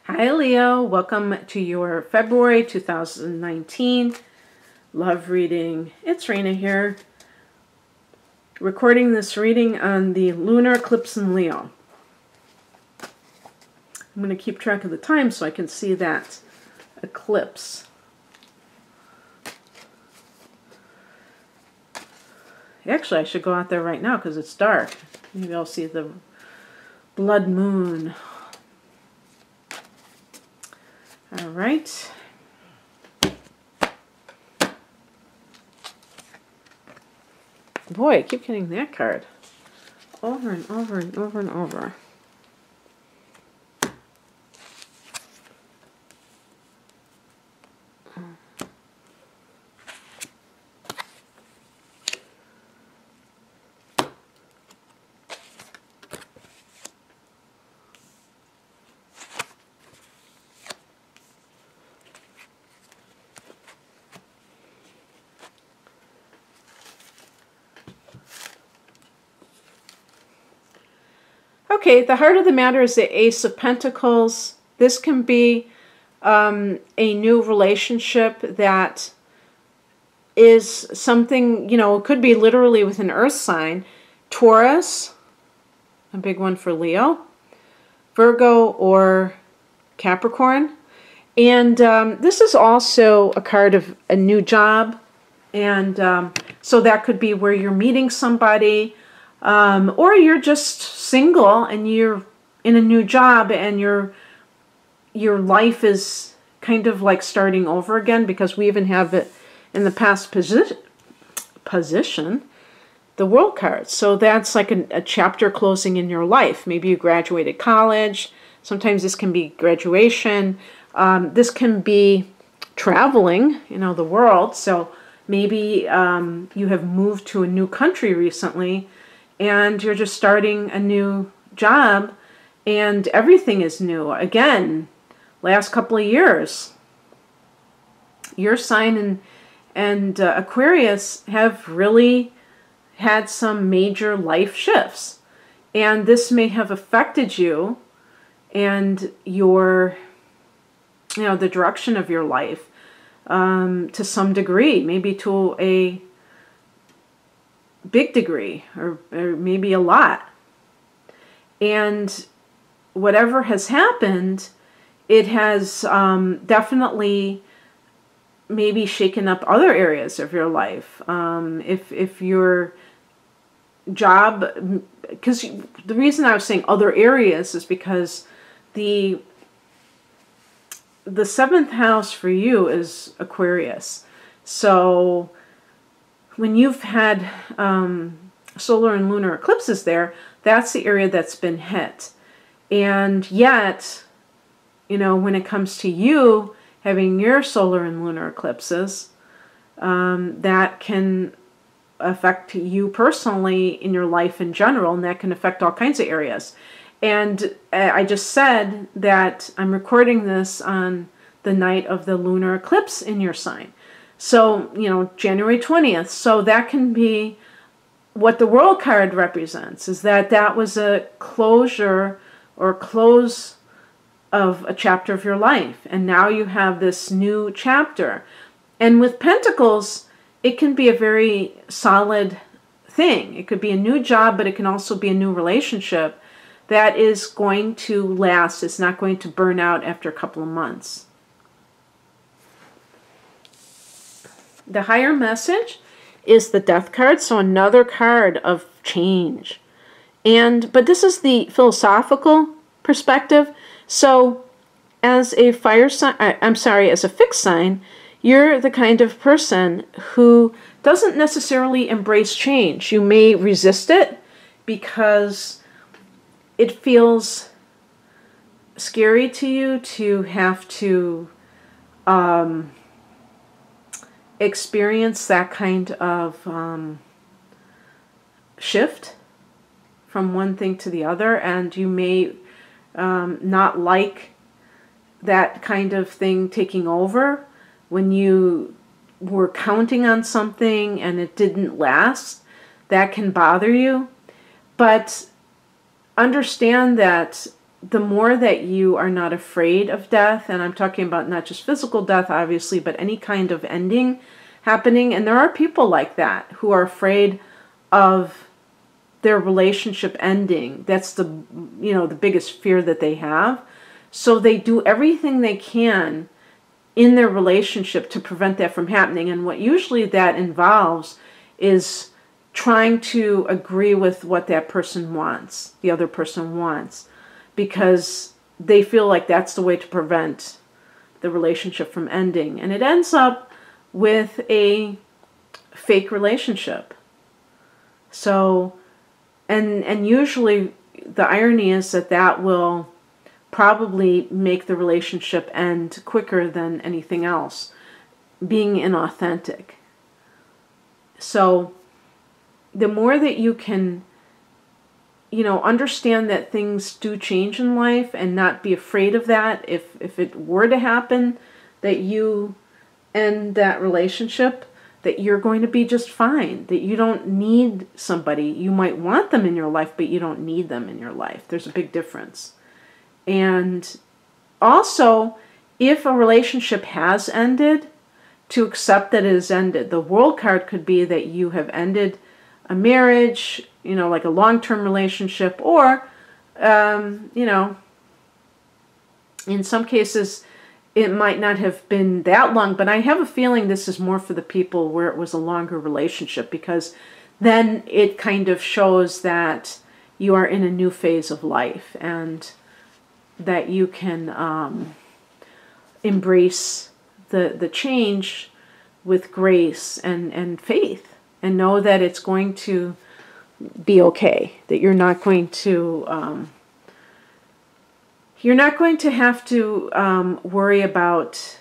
Hi Leo, welcome to your February 2019 love reading. It's Raina here, recording this reading on the lunar eclipse in Leo. I'm going to keep track of the time so I can see that eclipse. Actually, I should go out there right now because it's dark. Maybe I'll see the blood moon. All right. Boy, I keep getting that card over and over and over and over. Okay, the heart of the matter is the Ace of Pentacles. This can be a new relationship that is something, it could be literally with an earth sign. Taurus, a big one for Leo, Virgo, or Capricorn. And this is also a card of a new job. And so that could be where you're meeting somebody, or you're just single and you're in a new job and your life is kind of like starting over again, because we even have it in the past position, the World card. So that's like a chapter closing in your life. Maybe you graduated college. Sometimes this can be graduation. This can be traveling, the world. So maybe you have moved to a new country recently and you're just starting a new job and everything is new. Again, last couple of years, your sign and Aquarius have really had some major life shifts. And this may have affected you and your, the direction of your life to some degree, maybe to a big degree, or maybe a lot. And whatever has happened, it has definitely maybe shaken up other areas of your life. If your job, because the reason I was saying other areas is because the seventh house for you is Aquarius. So when you've had solar and lunar eclipses there, that's the area that's been hit. And yet, when it comes to you having your solar and lunar eclipses, that can affect you personally in your life in general, and that can affect all kinds of areas. And I just said that I'm recording this on the night of the lunar eclipse in your sign. So, January 20th. So that can be what the World card represents, is that was a closure or close of a chapter of your life. And now you have this new chapter. And with Pentacles, it can be a very solid thing. It could be a new job, but it can also be a new relationship that is going to last. It's not going to burn out after a couple of months. The higher message is the Death card, so another card of change. But this is the philosophical perspective. So as a fire sign, as a fixed sign, you're the kind of person who doesn't necessarily embrace change. You may resist it because it feels scary to you to have to experience that kind of shift from one thing to the other, and you may not like that kind of thing taking over when you were counting on something and it didn't last. That can bother you, but understand that the more that you are not afraid of death, and I'm talking about not just physical death, obviously, but any kind of ending happening. And there are people like that who are afraid of their relationship ending. That's the, the biggest fear that they have. So they do everything they can in their relationship to prevent that from happening. And what usually that involves is trying to agree with what that person wants, the other person wants, because they feel like that's the way to prevent the relationship from ending. And it ends up with a fake relationship. So, and usually the irony is that will probably make the relationship end quicker than anything else, being inauthentic. So the more that you can, understand that things do change in life and not be afraid of that, if it were to happen that you end that relationship, that you're going to be just fine, that you don't need somebody. You might want them in your life, but you don't need them in your life. There's a big difference. And also, if a relationship has ended, to accept that it has ended. The World card could be that you have ended a marriage, like a long-term relationship, or, in some cases, it might not have been that long, but I have a feeling this is more for the people where it was a longer relationship, because then it kind of shows that you are in a new phase of life and that you can embrace the change with grace and faith, and know that it's going to be okay, that you're not going to have to worry about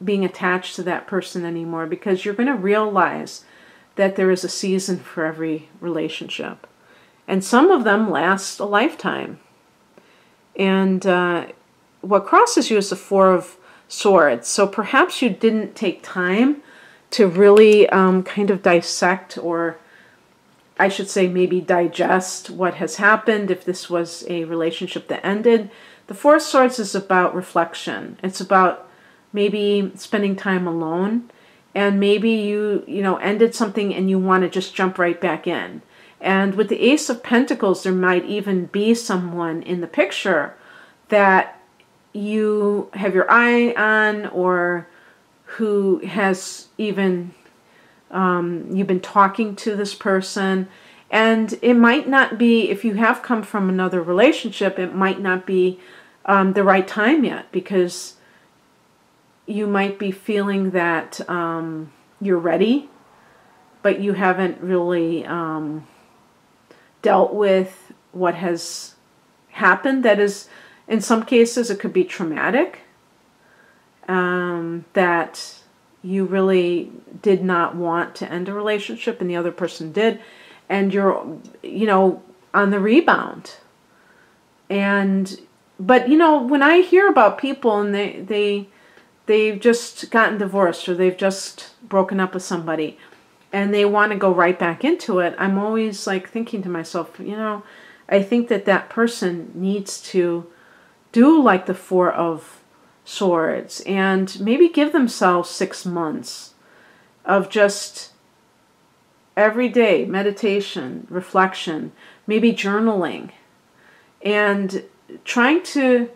being attached to that person anymore, because you're going to realize that there is a season for every relationship, and some of them last a lifetime. And what crosses you is the Four of Swords. So perhaps you didn't take time to really kind of dissect, or I should say maybe digest what has happened if this was a relationship that ended. The Four of Swords is about reflection. It's about maybe spending time alone, and maybe you ended something and you want to just jump right back in. And with the Ace of Pentacles, there might even be someone in the picture that you have your eye on, or who has even, you've been talking to this person. And it might not be, if you have come from another relationship, it might not be the right time yet, because you might be feeling that you're ready, but you haven't really dealt with what has happened. That is, in some cases, it could be traumatic, that you really did not want to end a relationship and the other person did, and you're, on the rebound. But when I hear about people and they've just gotten divorced, or they've just broken up with somebody, and they want to go right back into it, I'm always like thinking to myself, I think that person needs to do like the Four of Swords, and maybe give themselves 6 months of just everyday meditation, reflection, maybe journaling, and trying to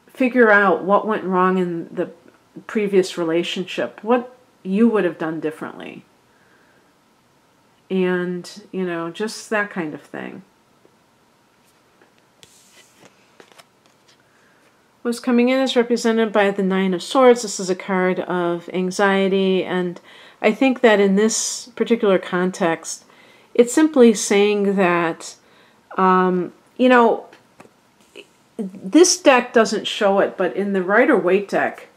figure out what went wrong in the previous relationship, what you would have done differently. And, just that kind of thing. What's coming in is represented by the Nine of Swords. This is a card of anxiety, and I think that in this particular context, it's simply saying that, this deck doesn't show it, but in the Rider-Waite deck,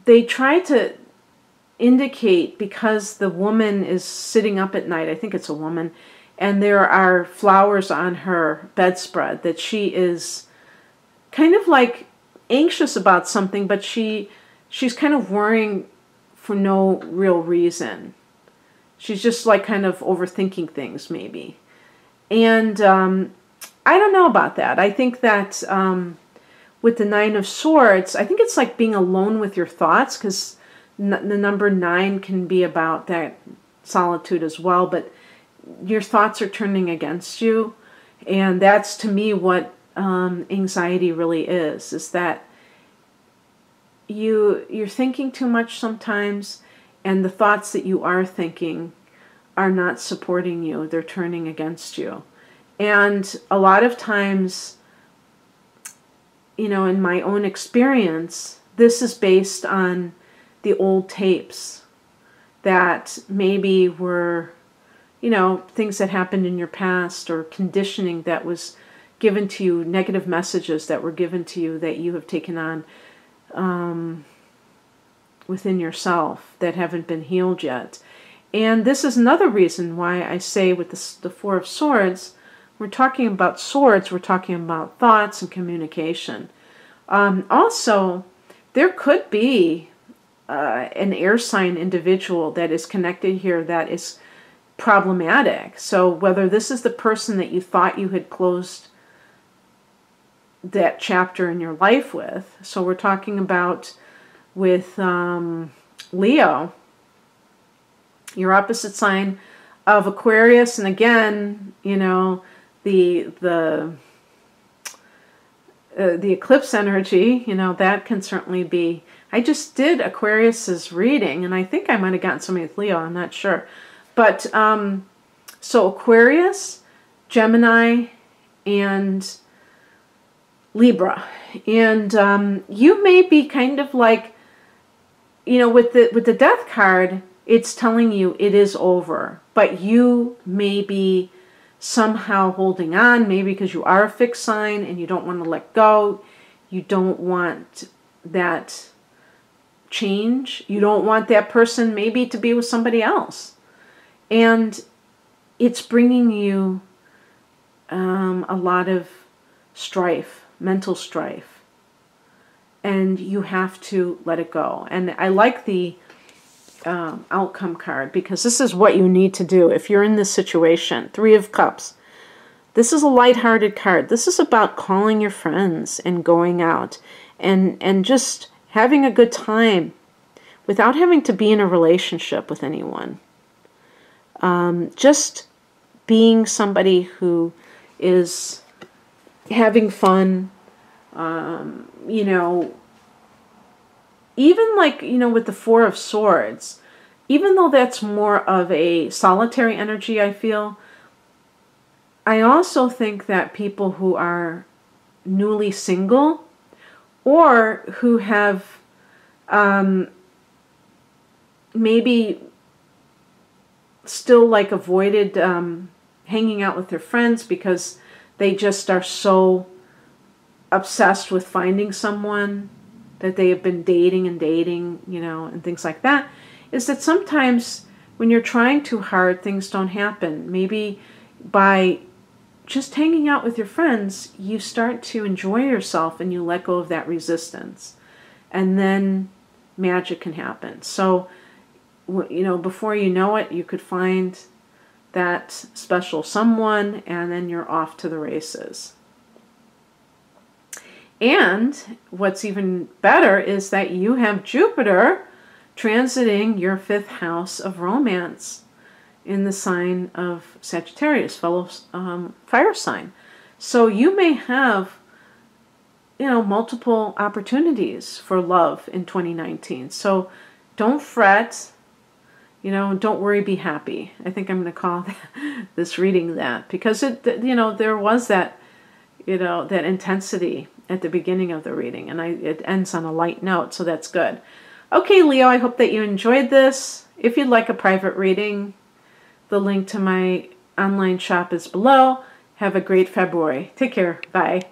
they try to indicate, because the woman is sitting up at night, I think it's a woman, and there are flowers on her bedspread, that she is kind of like anxious about something, but she's kind of worrying for no real reason. She's just like kind of overthinking things maybe. And I don't know about that. I think that with the Nine of Swords, I think it's like being alone with your thoughts, because the number 9 can be about that solitude as well, but your thoughts are turning against you. And that's, to me, what anxiety really is that you're thinking too much sometimes, and the thoughts that you are thinking are not supporting you. They're turning against you. And a lot of times, you know, in my own experience, this is based on the old tapes that maybe were, you know, things that happened in your past, or conditioning that was given to you, negative messages that were given to you that you have taken on within yourself that haven't been healed yet. And this is another reason why I say with the Four of Swords, we're talking about swords, we're talking about thoughts and communication. Also, there could be an air sign individual that is connected here that is problematic. So whether this is the person that you thought you had closed that chapter in your life with. So we're talking about with Leo, your opposite sign of Aquarius, and again, you know, the eclipse energy, you know, that can certainly be. I just did Aquarius's reading, and I think I might have gotten somebody with Leo, I'm not sure. But, so Aquarius, Gemini, and Libra. And you may be kind of like, you know, with the Death card, it's telling you it is over. But you may be somehow holding on, maybe because you are a fixed sign and you don't want to let go. You don't want that change. You don't want that person maybe to be with somebody else. And it's bringing you a lot of strife, mental strife. And you have to let it go. And I like the outcome card, because this is what you need to do if you're in this situation. Three of Cups. This is a lighthearted card. This is about calling your friends and going out and just having a good time without having to be in a relationship with anyone. Just being somebody who is having fun, you know, even like, you know, with the Four of Swords, even though that's more of a solitary energy, I feel, I also think that people who are newly single, or who have maybe still like avoided hanging out with their friends because they just are so obsessed with finding someone that they have been dating, you know, and things like that, is that sometimes when you're trying too hard, things don't happen. Maybe by just hanging out with your friends, you start to enjoy yourself and you let go of that resistance. And then magic can happen. So, you know, before you know it, you could find that special someone, and then you're off to the races. And what's even better is that you have Jupiter transiting your 5th house of romance in the sign of Sagittarius, fellow fire sign. So you may have, you know, multiple opportunities for love in 2019. So don't fret, you know, don't worry, be happy. I think I'm going to call this reading that, because it, you know, there was that, you know, that intensity at the beginning of the reading, and it ends on a light note, so that's good. Okay, Leo, I hope that you enjoyed this. If you'd like a private reading, the link to my online shop is below. Have a great February. Take care. Bye.